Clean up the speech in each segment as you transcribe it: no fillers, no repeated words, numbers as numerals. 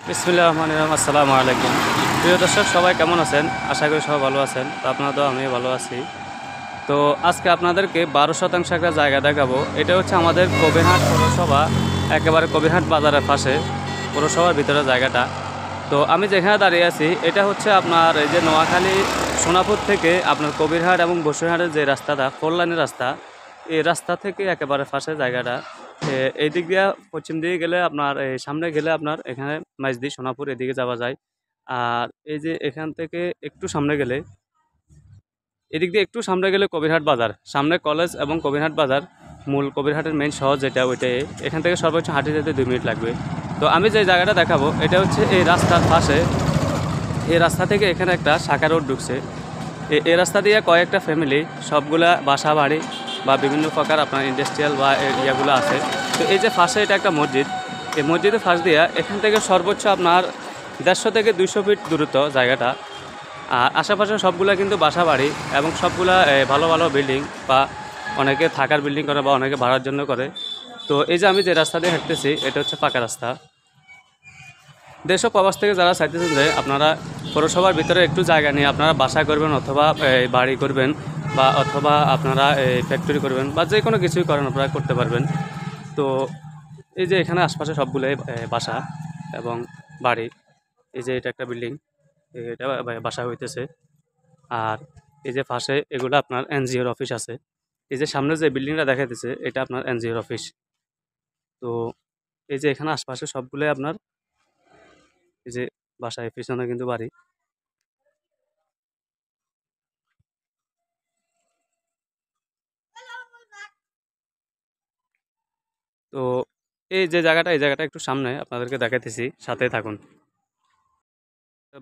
বিসমিল্লাহির রহমানির রহিম। আসসালামু আলাইকুম। প্রিয় দর্শক, সবাই কেমন আছেন? আশা করি সবাই ভালো আছেন। তো আপনারা তো আমিও ভালো আছি। তো আজকে আপনাদেরকে 12% একটা জায়গা দেখাবো। এটা হচ্ছে আমাদের কবিরহাট পৌরসভা, একেবারে কবিরহাট বাজারের পাশে, পৌরসভার ভিতরে জায়গাটা। তো আমি যেখানে দাঁড়িয়ে আছি এটা হচ্ছে আপনার এই যে নোয়াখালী সোনাপুর থেকে আপনার কবিরহাট এবং বসিরহাটের যে রাস্তাটা, 4 লাইনের রাস্তা, এই রাস্তা থেকে একেবারে পাশে জায়গাটা। এই দিক দিয়ে পশ্চিম দিকে গেলে আপনার এই সামনে গেলে আপনার এখানে মাইজদি সোনাপুর এদিকে যাওয়া যায়। আর এই যে এখান থেকে একটু সামনে গেলে, এদিক দিয়ে একটু সামনে গেলে কবিরহাট বাজার, সামনে কলেজ এবং কবিরহাট বাজার, মূল কবিরহাটের মেইন শহর যেটা, ওইটাই। এখান থেকে সর্বোচ্চ হাঁটতে যেতে 2 মিনিট লাগবে। তো আমি যে জায়গাটা দেখাবো এটা হচ্ছে এই রাস্তার পাশে। এই রাস্তা থেকে এখানে একটা শাখা রোড ঢুকছে। এই রাস্তা দিয়ে কয়েকটা ফ্যামিলি, সবগুলা বাসা বাড়ি বা বিভিন্ন প্রকার আপনার ইন্ডাস্ট্রিয়াল বা ইয়াগুলো আছে। তো এই যে পাশে এটা একটা মসজিদ, এই মসজিদের পাশ দিয়ে এখান থেকে সর্বোচ্চ আপনার 150 থেকে 200 ফিট দূরত্ব জায়গাটা। আর আশেপাশে সবগুলা কিন্তু বাসা বাড়ি এবং সবগুলা ভালো ভালো বিল্ডিং, বা অনেকে থাকার বিল্ডিং করে বা অনেকে ভাড়ার জন্য করে। তো এই যে আমি যে রাস্তা দিয়ে হাঁটতেছি এটা হচ্ছে পাকা রাস্তা। দেশ ও প্রবাস থেকে যারা চাইতেছেন যে আপনারা পৌরসভার ভিতরে একটু জায়গা নিয়ে আপনারা বাসা করবেন অথবা বাড়ি করবেন, বা অথবা আপনারা ফ্যাক্টরি করবেন, বা যে কোনো কিছুই করেন আপনারা করতে পারবেন। তো এই যে এখানে আশপাশে সবগুলোই বাসা এবং বাড়ি। এই যে এটা একটা বিল্ডিং, এটা বাসা হইতেছে। আর এই যে পাশে এগুলো আপনার এনজিওর অফিস আছে। এই যে সামনে যে বিল্ডিংটা দেখা দিচ্ছে এটা আপনার এনজিওর অফিস। তো এই যে এখানে আশপাশে সবগুলোই আপনার এই যে বাসায় পিছনে কিন্তু বাড়ি। তো এই যে জায়গাটা, এই জায়গাটা একটু সামনে আপনাদেরকে দেখাইতেছি, সাথে থাকুন।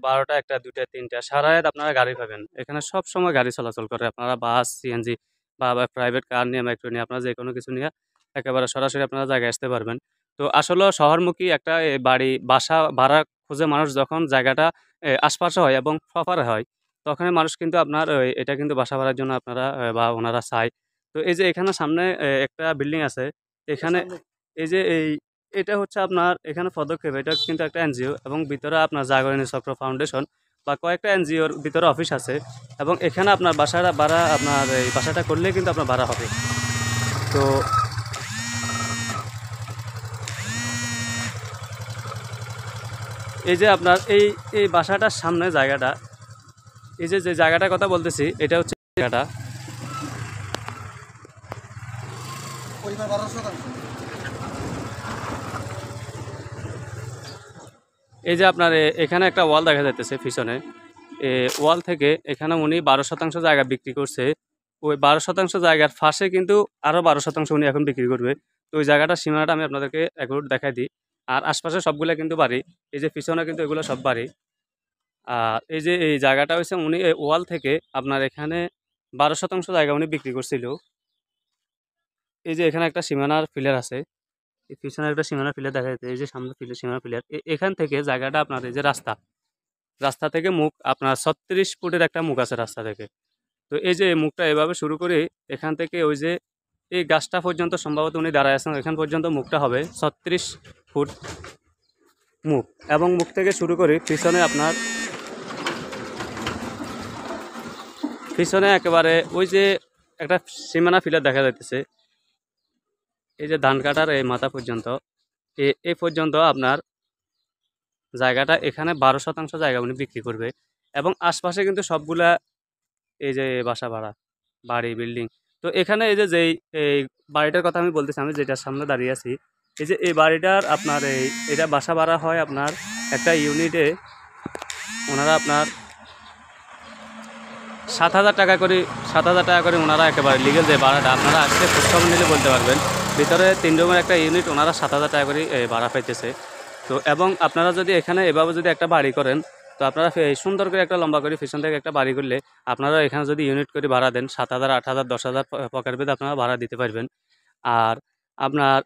12টা, 1টা, 2টা, 3টা সারা রাত আপনারা গাড়ি পাবেন এখানে। সব সময় গাড়ি চলাচল করে। আপনারা বাস, সিএনজি বা প্রাইভেট কার নিয়ে, মেট্রো নিয়ে, আপনারা যে কোনো কিছু নিয়ে একেবারে সরাসরি আপনারা জায়গায় আসতে পারবেন। তো আসলে শহরমুখী একটা বাড়ি বাসা ভাড়া খুঁজে মানুষ যখন জায়গাটা আশপাশে হয় এবং প্রপার হয়, তখনই মানুষ কিন্তু আপনার এটা কিন্তু বাসা ভাড়ার জন্য আপনারা বা ওনারা চায়। তো এই যে এখানে সামনে একটা বিল্ডিং আছে এখানে। এই যে এটা হচ্ছে আপনার এখানে পদক্ষেপ, এটা কিন্তু একটা এনজিও এবং ভিতরে আপনার জাগরণী চক্র ফাউন্ডেশন বা কয়েকটা এনজিওর ভিতরে অফিস আছে। এবং এখানে আপনার বাসাটা ভাড়া, আপনার এই বাসাটা করলে কিন্তু আপনার ভাড়া হবে। তো এই যে আপনার এই এই বাসাটার সামনে জায়গাটা, এই যে যে জায়গাটার কথা বলতেছি এটা হচ্ছে জায়গাটা। এই যে আপনার এখানে একটা ওয়াল দেখা যাইতেছে পিছনে। ওয়াল থেকে এখানে উনি 12% জায়গা বিক্রি করছে। ওই 12% জায়গার ফাঁসে কিন্তু আরও 12% উনি এখন বিক্রি করবে। তো ওই জায়গাটার সীমানাটা আমি আপনাদেরকে একবার দেখাই দিই। আর আশপাশে সবগুলো কিন্তু বাড়ি। এই যে পিছনে কিন্তু এগুলো সব বাড়ি। আর এই যে এই জায়গাটা হচ্ছে উনি এই ওয়াল থেকে আপনার এখানে 12% জায়গা উনি বিক্রি করছিল। এই যে এখানে একটা সীমানার পিলার আছে, এই পিছনে একটা সীমানার পিলার দেখা যাচ্ছে। এই যে সামনে সীমানার পিলার, এখান থেকে জায়গাটা আপনার এই যে রাস্তা, রাস্তা থেকে মুখ আপনার 36 ফুটের একটা মুখ আছে রাস্তা থেকে। তো এই যে মুখটা এভাবে শুরু করে এখান থেকে ওই যে এই গাছটা পর্যন্ত সম্ভবত উনি দাঁড়ায় আছেন, এখান পর্যন্ত মুখটা হবে 36 ফুট মুখ। এবং মুখ থেকে শুরু করে পিছনে আপনার, পিছনে একেবারে ওই যে একটা সীমানা ফিলার দেখা যাইতেছে। এই যে ধান কাটার এই মাথা পর্যন্ত, এই পর্যন্ত আপনার জায়গাটা, এখানে 12% জায়গা উনি বিক্রি করবে। এবং আশপাশে কিন্তু সবগুলা এই যে বাসা ভাড়া, বাড়ি, বিল্ডিং। তো এখানে এই যে যেই এই বাড়িটার কথা আমি বলতেছি, আমি যেটার সামনে দাঁড়িয়ে আছি, এই যে এই বাড়িটার আপনার এটা বাসা ভাড়া হয় আপনার একটা ইউনিটে ওনারা আপনার 7,000 টাকা করে, 7,000 টাকা করে ওনারা একেবারে লিগেল যে ভাড়াটা, আপনারা আজকে খোঁজখবর নিলে বলতে পারবেন। ভিতরে 3 রুমের একটা ইউনিট ওনারা 7,000 টাকা করে ভাড়া পাইতেছে। তো এবং আপনারা যদি এখানে এভাবে যদি একটা বাড়ি করেন, তো আপনারা সুন্দর করে একটা লম্বা করে পিছন থেকে একটা বাড়ি করলে আপনারা এখানে যদি ইউনিট করে ভাড়া দেন 7,000, 8,000, 10,000 পকেট বেঁধে আপনারা ভাড়া দিতে পারবেন। আর আপনার,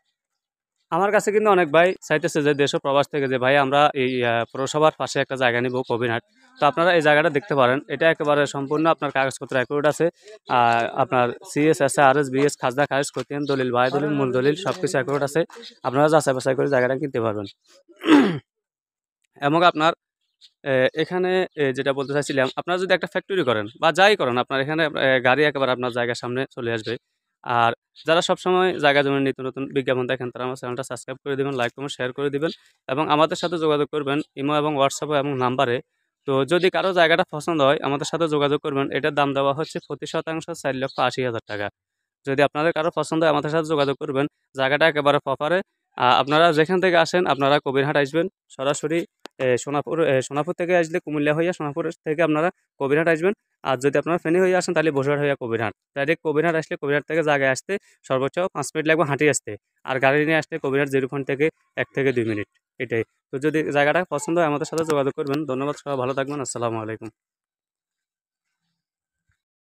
আমার কাছে কিন্তু অনেক ভাই চাইতেছে যে দেশ ও প্রবাস থেকে, যে ভাই আমরা এই পৌরসভার পাশে একটা জায়গা নিব কবিরহাট। তো আপনারা এই জায়গাটা দেখতে পারেন, এটা একেবারে সম্পূর্ণ আপনার কাগজপত্র অ্যাকুরেট আছে। আপনার সিএস আছে, আর এস বিএস, খাজনা খারিজ, খতিয়ান দলিল, বায় দলিল, মূল দলিল সব কিছু অ্যাকুরেট আছে। আপনারা যাচাই বাছাই করে জায়গাটা কিনতে পারবেন। এবং আপনার এখানে যেটা বলতে চাইছিলাম, আপনারা যদি একটা ফ্যাক্টরি করেন বা যাই করেন, আপনার এখানে গাড়ি একেবারে আপনার জায়গার সামনে চলে আসবে। আর যারা সবসময় জায়গা জমির নিত্য নতুন বিজ্ঞাপন দেখেন, তারা আমার চ্যানেলটা সাবস্ক্রাইব করে দিবেন, লাইক কমেন্ট শেয়ার করে দিবেন এবং আমাদের সাথে যোগাযোগ করবেন ইমো এবং হোয়াটসঅ্যাপে এবং নাম্বারে। তো যদি কারো জায়গাটা পছন্দ হয় আমাদের সাথে যোগাযোগ করবেন। এটার দাম দেওয়া হচ্ছে প্রতি শতাংশ 4,80,000 টাকা। যদি আপনাদের কারো পছন্দ হয় আমাদের সাথে যোগাযোগ করবেন। জায়গাটা একেবারে প্রপারে। আপনারা যেখান থেকে আসেন, আপনারা কবিরহাট আসবেন সরাসরি। সোনাপুর থেকে আসলে কুমিল্লা হইয়া সোনাপুর থেকে আপনারা কবিরহাট আসবেন। আর যদি আপনারা ফেনী হয়ে আসেন তাহলে বসিরহাট হইয়া কবিরহাট। ডাইরেক্ট কবিরহাট আসলে কবিরহাট থেকে জায়গায় আসতে সর্বোচ্চ 5 মিনিট লাগবে হাঁটি আসতে। আর গাড়ি নিয়ে আসলে কবিরহাট 0 পয়েন্ট থেকে 1 থেকে 2 মিনিট, এটাই। তো যদি জায়গাটা পছন্দ হয় আমাদের সাথে যোগাযোগ করবেন। ধন্যবাদ, সবাই ভালো থাকবেন। আসসালামু আলাইকুম।